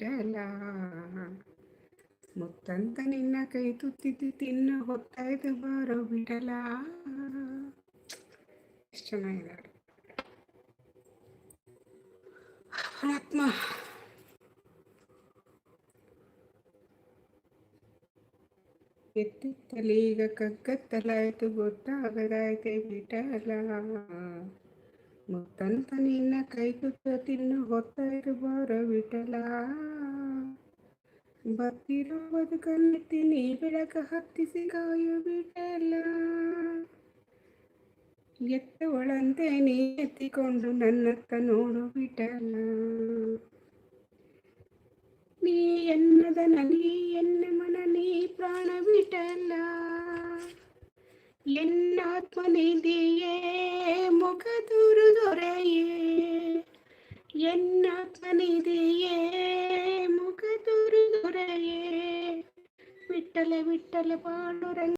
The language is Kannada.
ವಿಠಲ. ಮುತ್ತಂತ ನಿನ್ನ ಕೈ ತುತ್ತಿದ್ದು ತಿನ್ನ ಹೊತ್ತಾಯ್ತು ಬಾರೋ ವಿಠಲ. ಎಷ್ಟು ಚೆನ್ನಾಗಿದ್ದಾರೆ ಆತ್ಮ. ಎತ್ತಿತ್ತಲೀಗ ಕಗ್ಗತ್ತಲಾಯ್ತು ಗೊತ್ತಾಗದಾಯ್ತೆ ವಿಠಲ. ಮುತ್ತಂತ ನಿನ್ನ ಕೈ ತುತ್ತ ತಿನ್ನು ಹೊತ್ತಾಯ್ತು ಬಾರೋ ವಿಠಲ. ಬತ್ತಿರೋ ಬದುಕನ್ನೆತ್ತಿ ನೀ ಬೆಳಕ ಹತ್ತಿಸಿ ಕಾಯು ವಿಠಲ. ಎತ್ತುವಳಂತೆ ನೀ ಎತ್ತಿಕೊಂಡು ನನ್ನತ್ತ ನೋಡು ವಿಠಲ. ನೀ ಎನ್ನದನ ನೀ ಎನ್ನ ಮನ ನೀ ಪ್ರಾಣ ವಿಠಲ. ಎನ್ನಾತ್ಮ ನಿಧಿಯೇ ಮುಖದೂರು ದೊರೆಯೇ. ಎನ್ನಾತ್ಮ ನಿಧಿಯೇ ಮುಖದೂರು ದೊರೆಯೇ. ವಿಠಲ ವಿಠಲ ಪಾಂಡುರಂಗ